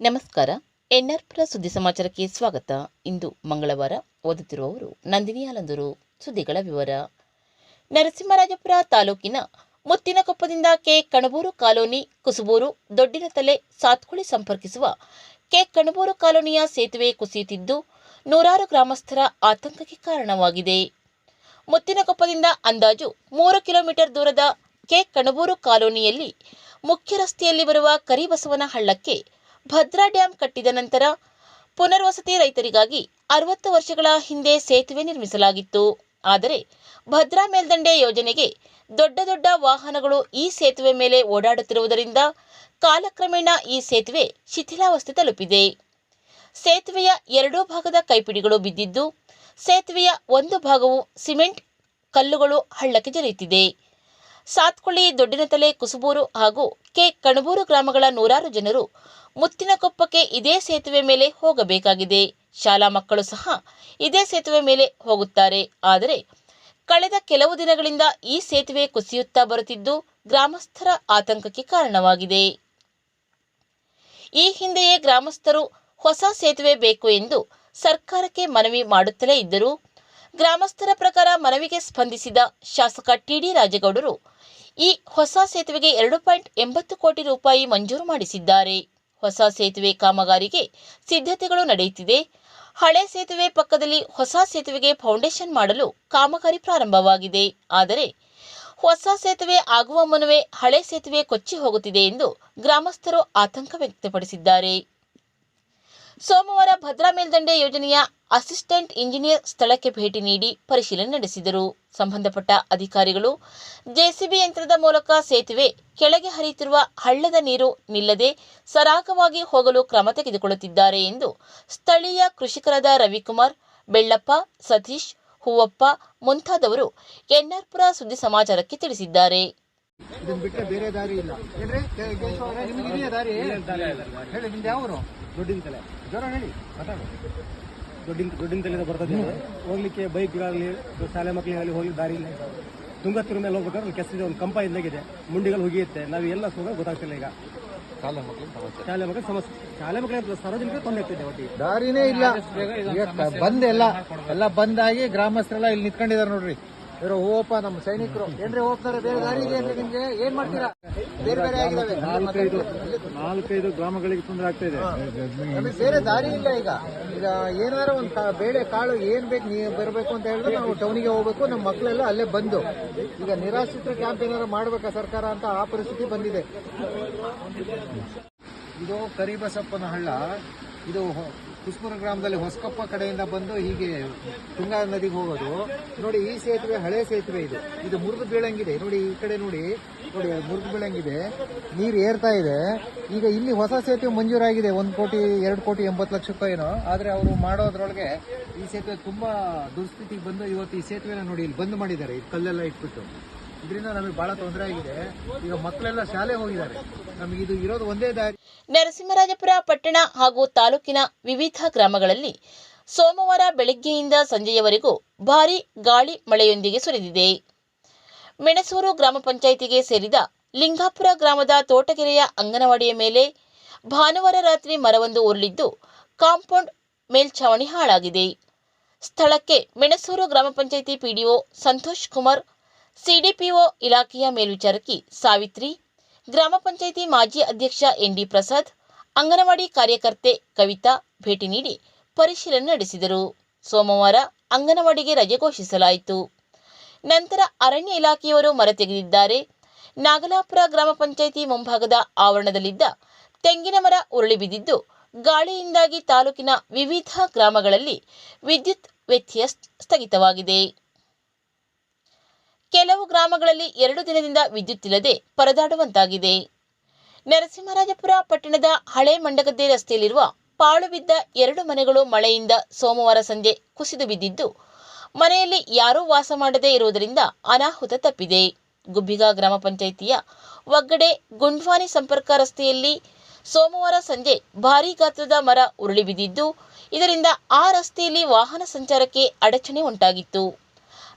ನಮಸ್ಕಾರ. ಎನ್ಆರ್ಪುರ ಸುದ್ದಿ ಸಮಾಚಾರಕ್ಕೆ ಸ್ವಾಗತ. ಇಂದು ಮಂಗಳವಾರ. ಓದುತ್ತಿರುವವರು ನಂದಿನಿ ಆಲಂದೂರು. ಸುದ್ದಿಗಳ ವಿವರ. ನರಸಿಂಹರಾಜಪುರ ತಾಲೂಕಿನ ಮುತ್ತಿನಕೊಪ್ಪದಿಂದ ಕೆ ಕಣಬೂರು ಕಾಲೋನಿ, ಕುಸುಬೂರು, ದೊಡ್ಡಿನತಲೆ, ಸಾತ್ಕುಳಿ ಸಂಪರ್ಕಿಸುವ ಕೆ ಕಣಬೂರು ಕಾಲೋನಿಯ ಸೇತುವೆ ಕುಸಿಯುತ್ತಿದ್ದು ನೂರಾರು ಗ್ರಾಮಸ್ಥರ ಆತಂಕಕ್ಕೆ ಕಾರಣವಾಗಿದೆ. ಮುತ್ತಿನಕೊಪ್ಪದಿಂದ ಅಂದಾಜು 3 ಕಿಲೋಮೀಟರ್ ದೂರದ ಕೆ ಕಣಬೂರು ಕಾಲೋನಿಯಲ್ಲಿ ಮುಖ್ಯ ರಸ್ತೆಯಲ್ಲಿ ಬರುವ ಕರಿಬಸವನ ಹಳ್ಳಕ್ಕೆ ಭದ್ರಾ ಡ್ಯಾಂ ಕಟ್ಟಿದ ನಂತರ ಪುನರ್ವಸತಿ ರೈತರಿಗಾಗಿ 60 ವರ್ಷಗಳ ಹಿಂದೆ ಸೇತುವೆ ನಿರ್ಮಿಸಲಾಗಿತ್ತು. ಆದರೆ ಭದ್ರಾ ಮೇಲ್ದಂಡೆ ಯೋಜನೆಗೆ ದೊಡ್ಡ ದೊಡ್ಡ ವಾಹನಗಳು ಈ ಸೇತುವೆ ಮೇಲೆ ಓಡಾಡುತ್ತಿರುವುದರಿಂದ ಕಾಲಕ್ರಮೇಣ ಈ ಸೇತುವೆ ಶಿಥಿಲಾವಸ್ಥೆ ತಲುಪಿದೆ. ಸೇತುವೆಯ ಎರಡೂ ಭಾಗದ ಕೈಪಿಡಿಗಳು ಬಿದ್ದಿದ್ದು, ಸೇತುವೆಯ ಒಂದು ಭಾಗವು ಸಿಮೆಂಟ್ ಕಲ್ಲುಗಳು ಹಳ್ಳಕ್ಕೆ ಜರಿಯುತ್ತಿದೆ. ಸಾತ್ಕುಳಿ, ದೊಡ್ಡಿನತಲೆ, ಕುಸುಬೂರು ಹಾಗೂ ಕೆ ಕಣಬೂರು ಗ್ರಾಮಗಳ ನೂರಾರು ಜನರು ಮುತ್ತಿನಕೊಪ್ಪಕ್ಕೆ ಇದೇ ಸೇತುವೆ ಮೇಲೆ ಹೋಗಬೇಕಾಗಿದೆ. ಶಾಲಾ ಮಕ್ಕಳು ಸಹ ಇದೇ ಸೇತುವೆ ಮೇಲೆ ಹೋಗುತ್ತಾರೆ. ಆದರೆ ಕಳೆದ ಕೆಲವು ದಿನಗಳಿಂದ ಈ ಸೇತುವೆ ಕುಸಿಯುತ್ತಾ ಬರುತ್ತಿದ್ದು ಗ್ರಾಮಸ್ಥರ ಆತಂಕಕ್ಕೆ ಕಾರಣವಾಗಿದೆ. ಈ ಹಿಂದೆಯೇ ಗ್ರಾಮಸ್ಥರು ಹೊಸ ಸೇತುವೆ ಬೇಕು ಎಂದು ಸರ್ಕಾರಕ್ಕೆ ಮನವಿ ಮಾಡುತ್ತಲೇ ಇದ್ದರು. ಗ್ರಾಮಸ್ಥರ ಪ್ರಕಾರ ಮನವಿಗೆ ಸ್ಪಂದಿಸಿದ ಶಾಸಕ ಟಿ.ಡಿ. ರಾಜೇಗೌಡರು ಈ ಹೊಸ ಸೇತುವೆಗೆ 2.80 ಕೋಟಿ ರೂಪಾಯಿ ಮಂಜೂರು ಮಾಡಿಸಿದ್ದಾರೆ. ಹೊಸ ಸೇತುವೆ ಕಾಮಗಾರಿಗೆ ಸಿದ್ಧತೆಗಳು ನಡೆಯುತ್ತಿದೆ. ಹಳೆ ಸೇತುವೆ ಪಕ್ಕದಲ್ಲಿ ಹೊಸ ಸೇತುವೆಗೆ ಫೌಂಡೇಶನ್ ಮಾಡಲು ಕಾಮಗಾರಿ ಪ್ರಾರಂಭವಾಗಿದೆ. ಆದರೆ ಹೊಸ ಸೇತುವೆ ಆಗುವ ಮುನ್ನವೇ ಹಳೆ ಸೇತುವೆ ಕೊಚ್ಚಿ ಹೋಗುತ್ತಿದೆ ಎಂದು ಗ್ರಾಮಸ್ಥರು ಆತಂಕ ವ್ಯಕ್ತಪಡಿಸಿದ್ದಾರೆ. ಸೋಮವಾರ ಭದ್ರಾ ಮೇಲ್ದಂಡೆ ಯೋಜನೆಯ ಅಸಿಸ್ಟೆಂಟ್ ಇಂಜಿನಿಯರ್ ಸ್ಥಳಕ್ಕೆ ಭೇಟಿ ನೀಡಿ ಪರಿಶೀಲನೆ ನಡೆಸಿದರು. ಸಂಬಂಧಪಟ್ಟ ಅಧಿಕಾರಿಗಳು ಜೆಸಿಬಿ ಯಂತ್ರದ ಮೂಲಕ ಸೇತುವೆ ಕೆಳಗೆ ಹರಿಯುತ್ತಿರುವ ಹಳ್ಳದ ನೀರು ನಿಲ್ಲದೆ ಸರಾಗವಾಗಿ ಹೋಗಲು ಕ್ರಮ ತೆಗೆದುಕೊಳ್ಳುತ್ತಿದ್ದಾರೆ ಎಂದು ಸ್ಥಳೀಯ ಕೃಷಿಕರಾದ ರವಿಕುಮಾರ್, ಬೆಳ್ಳಪ್ಪ, ಸತೀಶ್, ಹೂವಪ್ಪ ಮುಂತಾದವರು ಎನ್ಆರ್ಪುರ ಸುದ್ದಿ ಸಮಾಚಾರಕ್ಕೆ ತಿಳಿಸಿದ್ದಾರೆ. ಇದನ್ನ ಬಿಟ್ಟರೆ ಬೇರೆ ದಾರಿ ಇಲ್ಲ. ನಿಮ್ಗೆ ಇದೆಯಾ ದಾರಿ? ಹೇಳಿ, ನಿಮ್ದು ಯಾವ? ದೊಡ್ಡಿನತಲೆ. ಜ್ವರ ಹೇಳಿ, ದೊಡ್ಡಿನತಲೆಯಿಂದ ಬರ್ತದೆ. ಹೋಗ್ಲಿಕ್ಕೆ ಬೈಕ್ಗಾಗಲಿ ಶಾಲೆ ಮಕ್ಕಳಿಗಾಗಲಿ ಹೋಗ್ಲಿಕ್ಕೆ ದಾರಿ ಇಲ್ಲ. ತುಂಗತ್ತಿರ ಮೇಲೆ ಹೋಗ್ಬೇಕಾದ್ರೆ ಅಲ್ಲಿ ಕೆಸರಿದೆ, ಒಂದು ಕಂಪ ಇದ್ದಾಗಿದೆ, ಮುಂಡಿಗಳು ಹೋಗಿಯುತ್ತೆ. ನಾವು ಎಲ್ಲ ಸುಗ ಗೊತ್ತಾಗ್ತಿಲ್ಲ. ಈಗ ಶಾಲೆ ಮಕ್ಕಳು ಸಮಸ್ಯೆ, ಶಾಲೆ ಮಕ್ಕಳು ಸಾರ್ವಜನಿಕ ತೊಂದರೆ ಆಗ್ತಿದೆ. ಒಟ್ಟಿಗೆ ದಾರಿನೇ ಇಲ್ಲ. ಈಗ ಬಂದ್ ಎಲ್ಲ ಬಂದಾಗಿ ಗ್ರಾಮಸ್ಥರೆಲ್ಲ ಇಲ್ಲಿ ನಿಂತ್ಕೊಂಡಿದ್ದಾರೆ ನೋಡ್ರಿ. ಇವರು ಹೋಪ ನಮ್ಮ ಸೈನಿಕರು ಏನ್ರಿ ಹೋಗ್ತಾರೆ. ಬೇರೆ ದಾರಿ ಇದೆ ಅಂದ್ರೆ ನಿಮ್ಗೆ ಏನ್ ಮಾಡ್ತೀರಾ? ಬೇರೆ ಬೇರೆ ಆಗಿದಾವೆ. 4-5 ಗ್ರಾಮಗಳಿಗೆ ತೊಂದರೆ ಆಗ್ತಾ ಇದೆ. ನಮಗೆ ಬೇರೆ ದಾರಿ ಇಲ್ಲ. ಈಗ ಏನಾದ್ರು ಒಂದು ಬೇಳೆ ಕಾಳು ಏನ್ ಬೇಕು ನೀವು ಬರಬೇಕು ಅಂತ ಹೇಳಿದ್ರೆ ನಾವು ಟೌನಿಗೆ ಹೋಗ್ಬೇಕು. ನಮ್ಮ ಮಕ್ಕಳೆಲ್ಲ ಅಲ್ಲೇ ಬಂದು ಈಗ ನಿರಾಶ್ರಿತರ ಕ್ಯಾಂಪ್ ಏನಾದ್ರು ಮಾಡ್ಬೇಕಾ ಸರ್ಕಾರ ಅಂತ ಆ ಪರಿಸ್ಥಿತಿ ಬಂದಿದೆ. ಇದು ಕರಿಬಸಪ್ಪನ ಹಳ್ಳ. ಇದು ಕುಸ್ಪುರ ಗ್ರಾಮದಲ್ಲಿ ಹೊಸಕೊಪ್ಪ ಕಡೆಯಿಂದ ಬಂದು ಹೀಗೆ ತುಂಗಾ ನದಿಗೆ ಹೋಗೋದು. ನೋಡಿ, ಈ ಸೇತುವೆ ಹಳೆ ಸೇತುವೆ. ಇದು ಮುರಿದು ಬೀಳಂಗಿದೆ. ನೋಡಿ, ಈ ಕಡೆ ನೋಡಿ ಮುರಿದು ಬೀಳಂಗಿದೆ. ನೀರು ಏರ್ತಾ ಇದೆ. ಈಗ ಇಲ್ಲಿ ಹೊಸ ಸೇತುವೆ ಮಂಜೂರಾಗಿದೆ 1 ಕೋಟಿ 2 ಕೋಟಿ 80 ಲಕ್ಷ ರೂಪಾಯಿನೋ. ಆದರೆ ಅವರು ಮಾಡೋದ್ರೊಳಗೆ ಈ ಸೇತುವೆ ತುಂಬಾ ದುಸ್ಥಿತಿಗೆ ಬಂದು ಇವತ್ತು ಈ ಸೇತುವೆನ ನೋಡಿ ಇಲ್ಲಿ ಬಂದ್ ಮಾಡಿದ್ದಾರೆ. ಇದು ಕಲ್ಲೆಲ್ಲ ಇಟ್ಬಿಟ್ಟು. ಇದರಿಂದ ನಮಗೆ ಬಹಳ ತೊಂದರೆ ಆಗಿದೆ. ಈಗ ಮಕ್ಕಳೆಲ್ಲ ಶಾಲೆ ಹೋಗಿದ್ದಾರೆ. ನಮಗೆ ಇದು ಇರೋದು ಒಂದೇ ದಾರಿ. ನರಸಿಂಹರಾಜಪುರ ಪಟ್ಟಣ ಹಾಗೂ ತಾಲೂಕಿನ ವಿವಿಧ ಗ್ರಾಮಗಳಲ್ಲಿ ಸೋಮವಾರ ಬೆಳಗ್ಗೆಯಿಂದ ಸಂಜೆಯವರೆಗೂ ಭಾರೀ ಗಾಳಿ ಮಳೆಯೊಂದಿಗೆ ಸುರಿದಿದೆ. ಮೆಣಸೂರು ಗ್ರಾಮ ಪಂಚಾಯಿತಿಗೆ ಸೇರಿದ ಲಿಂಗಾಪುರ ಗ್ರಾಮದ ತೋಟಗೆರೆಯ ಅಂಗನವಾಡಿಯ ಮೇಲೆ ಭಾನುವಾರ ರಾತ್ರಿ ಮರವೊಂದು ಉರುಳಿದ್ದು ಕಾಂಪೌಂಡ್ ಮೇಲ್ಛಾವಣಿ ಹಾಳಾಗಿದೆ. ಸ್ಥಳಕ್ಕೆ ಮೆಣಸೂರು ಗ್ರಾಮ ಪಂಚಾಯಿತಿ ಪಿಡಿಒ ಸಂತೋಷ್ ಕುಮಾರ್, ಸಿಡಿಪಿಒ ಇಲಾಖೆಯ ಮೇಲ್ವಿಚಾರಕಿ ಸಾವಿತ್ರಿ, ಗ್ರಾಮ ಪಂಚಾಯಿತಿ ಮಾಜಿ ಅಧ್ಯಕ್ಷ ಎನ್.ಡಿ. ಪ್ರಸಾದ್, ಅಂಗನವಾಡಿ ಕಾರ್ಯಕರ್ತೆ ಕವಿತಾ ಭೇಟಿ ನೀಡಿ ಪರಿಶೀಲನೆ ನಡೆಸಿದರು. ಸೋಮವಾರ ಅಂಗನವಾಡಿಗೆ ರಜೆ ಘೋಷಿಸಲಾಯಿತು. ನಂತರ ಅರಣ್ಯ ಇಲಾಖೆಯವರು ಮರ ತೆಗೆದಿದ್ದಾರೆ. ನಾಗಲಾಪುರ ಗ್ರಾಮ ಪಂಚಾಯಿತಿ ಮುಂಭಾಗದ ಆವರಣದಲ್ಲಿದ್ದ ತೆಂಗಿನ ಮರ ಉರುಳಿ ಬಿದ್ದಿದ್ದು ಗಾಳಿಯಿಂದಾಗಿ ತಾಲೂಕಿನ ವಿವಿಧ ಗ್ರಾಮಗಳಲ್ಲಿ ವಿದ್ಯುತ್ ವ್ಯತ್ಯಯ ಸ್ಥಗಿತವಾಗಿದೆ. ಕೆಲವು ಗ್ರಾಮಗಳಲ್ಲಿ 2 ದಿನದಿಂದ ವಿದ್ಯುತ್ ಇಲ್ಲದೆ ಪರದಾಡುವಂತಾಗಿದೆ. ನರಸಿಂಹರಾಜಪುರ ಪಟ್ಟಣದ ಹಳೆ ಮಂಡಗದ್ದೆ ರಸ್ತೆಯಲ್ಲಿರುವ ಪಾಳು ಬಿದ್ದ 2 ಮನೆಗಳು ಮಳೆಯಿಂದ ಸೋಮವಾರ ಸಂಜೆ ಕುಸಿದು ಬಿದ್ದಿದ್ದು ಮನೆಯಲ್ಲಿ ಯಾರೂ ವಾಸ ಮಾಡದೇ ಇರುವುದರಿಂದ ಅನಾಹುತ ತಪ್ಪಿದೆ. ಗುಬ್ಬಿಗಾ ಗ್ರಾಮ ಪಂಚಾಯಿತಿಯ ಒಗ್ಗಡೆ ಗುಂಡ್ವಾನಿ ಸಂಪರ್ಕ ರಸ್ತೆಯಲ್ಲಿ ಸೋಮವಾರ ಸಂಜೆ ಭಾರೀ ಗಾತ್ರದ ಮರ ಉರುಳಿ ಬಿದ್ದಿದ್ದು ಇದರಿಂದ ಆ ರಸ್ತೆಯಲ್ಲಿ ವಾಹನ ಸಂಚಾರಕ್ಕೆ ಅಡಚಣೆ ಉಂಟಾಗಿತ್ತು.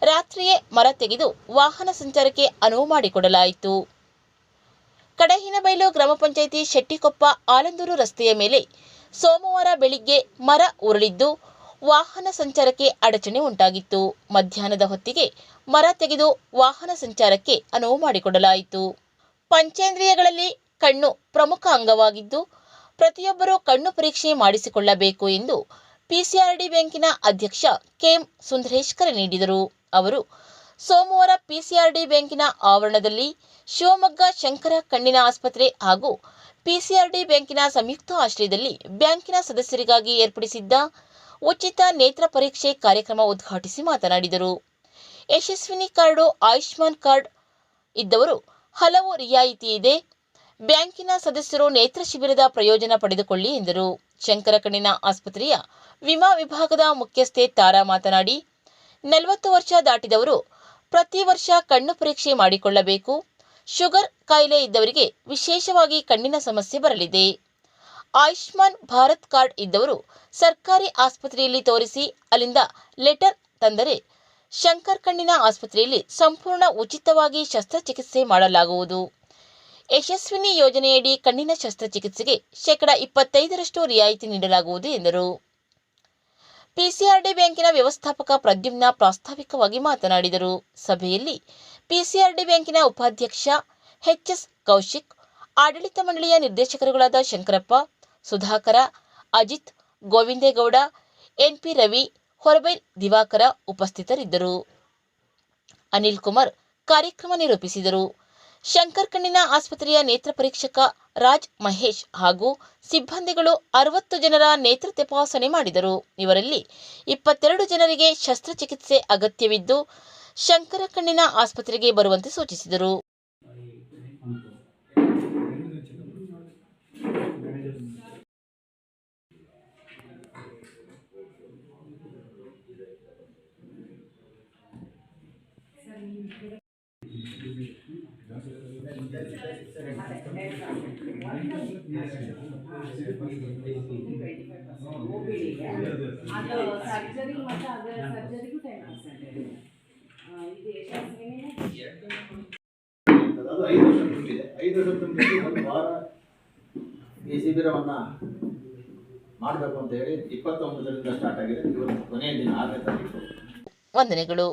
ರಾತ್ರಿಯೇ ಮರ ತೆಗೆದು ವಾಹನ ಸಂಚಾರಕ್ಕೆ ಅನುವು ಮಾಡಿಕೊಡಲಾಯಿತು. ಕಡಹಿನಬೈಲು ಗ್ರಾಮ ಪಂಚಾಯಿತಿ ಶೆಟ್ಟಿಕೊಪ್ಪ ಆಲಂದೂರು ರಸ್ತೆಯ ಮೇಲೆ ಸೋಮವಾರ ಬೆಳಿಗ್ಗೆ ಮರ ಉರುಳಿದ್ದು ವಾಹನ ಸಂಚಾರಕ್ಕೆ ಅಡಚಣೆ ಉಂಟಾಗಿತ್ತು. ಮಧ್ಯಾಹ್ನದ ಹೊತ್ತಿಗೆ ಮರ ತೆಗೆದು ವಾಹನ ಸಂಚಾರಕ್ಕೆ ಅನುವು ಮಾಡಿಕೊಡಲಾಯಿತು. ಪಂಚೇಂದ್ರಿಯಗಳಲ್ಲಿ ಕಣ್ಣು ಪ್ರಮುಖ ಅಂಗವಾಗಿದ್ದು ಪ್ರತಿಯೊಬ್ಬರೂ ಕಣ್ಣು ಪರೀಕ್ಷೆ ಮಾಡಿಸಿಕೊಳ್ಳಬೇಕು ಎಂದು ಪಿಸಿಆರ್ಡಿ ಬ್ಯಾಂಕಿನ ಅಧ್ಯಕ್ಷ ಕೆಎಂ ಸುಂದರೇಶ್ ಕರೆ ನೀಡಿದರು. ಅವರು ಸೋಮವಾರ ಪಿಸಿಆರ್ಡಿ ಬ್ಯಾಂಕಿನ ಆವರಣದಲ್ಲಿ ಶಿವಮೊಗ್ಗ ಶಂಕರ ಕಣ್ಣಿನ ಆಸ್ಪತ್ರೆ ಹಾಗೂ ಪಿಸಿಆರ್ಡಿ ಬ್ಯಾಂಕಿನ ಸಂಯುಕ್ತ ಆಶ್ರಯದಲ್ಲಿ ಬ್ಯಾಂಕಿನ ಸದಸ್ಯರಿಗಾಗಿ ಏರ್ಪಡಿಸಿದ್ದ ಉಚಿತ ನೇತ್ರ ಪರೀಕ್ಷೆ ಕಾರ್ಯಕ್ರಮ ಉದ್ಘಾಟಿಸಿ ಮಾತನಾಡಿದರು. ಯಶಸ್ವಿನಿ ಕಾರ್ಡು, ಆಯುಷ್ಮಾನ್ ಕಾರ್ಡ್ ಇದ್ದವರು ಹಲವು ರಿಯಾಯಿತಿ ಇದೆ. ಬ್ಯಾಂಕಿನ ಸದಸ್ಯರು ನೇತ್ರ ಶಿಬಿರದ ಪ್ರಯೋಜನ ಪಡೆದುಕೊಳ್ಳಿ ಎಂದರು. ಶಂಕರ ಕಣ್ಣಿನ ಆಸ್ಪತ್ರೆಯ ವಿಮಾ ವಿಭಾಗದ ಮುಖ್ಯಸ್ಥೆ ತಾರಾ ಮಾತನಾಡಿ, 40 ವರ್ಷ ದಾಟಿದವರು ಪ್ರತಿ ವರ್ಷ ಕಣ್ಣು ಪರೀಕ್ಷೆ ಮಾಡಿಕೊಳ್ಳಬೇಕು. ಶುಗರ್ ಕಾಯಿಲೆ ಇದ್ದವರಿಗೆ ವಿಶೇಷವಾಗಿ ಕಣ್ಣಿನ ಸಮಸ್ಯೆ ಬರಲಿದೆ. ಆಯುಷ್ಮಾನ್ ಭಾರತ್ ಕಾರ್ಡ್ ಇದ್ದವರು ಸರ್ಕಾರಿ ಆಸ್ಪತ್ರೆಯಲ್ಲಿ ತೋರಿಸಿ ಅಲ್ಲಿಂದ ಲೆಟರ್ ತಂದರೆ ಶಂಕರ್ ಕಣ್ಣಿನ ಆಸ್ಪತ್ರೆಯಲ್ಲಿ ಸಂಪೂರ್ಣ ಉಚಿತವಾಗಿ ಶಸ್ತ್ರಚಿಕಿತ್ಸೆ ಮಾಡಲಾಗುವುದು. ಯಶಸ್ವಿನಿ ಯೋಜನೆಯಡಿ ಕಣ್ಣಿನ ಶಸ್ತ್ರಚಿಕಿತ್ಸೆಗೆ 25% ರಿಯಾಯಿತಿ ನೀಡಲಾಗುವುದು ಎಂದರು. ಪಿಸಿಆರ್ಡಿ ಬ್ಯಾಂಕಿನ ವ್ಯವಸ್ಥಾಪಕ ಪ್ರದ್ಯುಮ್ನ ಪ್ರಾಸ್ತಾವಿಕವಾಗಿ ಮಾತನಾಡಿದರು. ಸಭೆಯಲ್ಲಿ ಪಿಸಿಆರ್ಡಿ ಬ್ಯಾಂಕಿನ ಉಪಾಧ್ಯಕ್ಷ ಎಚ್ಎಸ್ ಕೌಶಿಕ್, ಆಡಳಿತ ಮಂಡಳಿಯ ನಿರ್ದೇಶಕರುಗಳಾದ ಶಂಕರಪ್ಪ, ಸುಧಾಕರ, ಅಜಿತ್, ಗೋವಿಂದೇಗೌಡ, ಎನ್ಪಿ ರವಿ, ಹೊರಬೈಲ್ ದಿವಾಕರ ಉಪಸ್ಥಿತರಿದ್ದರು. ಅನಿಲ್ ಕುಮಾರ್ ಕಾರ್ಯಕ್ರಮ ನಿರೂಪಿಸಿದರು. ಶಂಕರ್ ಕಣ್ಣಿನ ಆಸ್ಪತ್ರೆಯ ನೇತ್ರ ಪರೀಕ್ಷಕ ರಾಜ್ ಮಹೇಶ್ ಹಾಗೂ ಸಿಬ್ಬಂದಿಗಳು 60 ಜನರ ನೇತ್ರ ತಪಾಸಣೆ ಮಾಡಿದರು. ಇವರಲ್ಲಿ 22 ಜನರಿಗೆ ಶಸ್ತ್ರಚಿಕಿತ್ಸೆ ಅಗತ್ಯವಿದ್ದು ಶಂಕರ ಕಣ್ಣಿನ ಆಸ್ಪತ್ರೆಗೆ ಬರುವಂತೆ ಸೂಚಿಸಿದರು. ಅದು ಸರ್ಜರಿ ಮತ್ತು ಅದರ ಸರ್ಜರಿಗೂ 10% ಇದು ಯಶಸ್ವಿನಿ ಅದು 5 ವರ್ಷ ತುಂಬಿದೆ. 5 ವರ್ಷ ತುಂಬಿದ್ದು ಒಂದು ವಾರ ಈ ಶಿಬಿರವನ್ನು ಮಾಡಬೇಕು ಅಂತ ಹೇಳಿ 29ರಿಂದ ಸ್ಟಾರ್ಟ್ ಆಗಿದೆ. ಇವತ್ತು ಕೊನೆಯ ದಿನ 6ನೇ ತಾರೀಕು. ವಂದನೆಗಳು.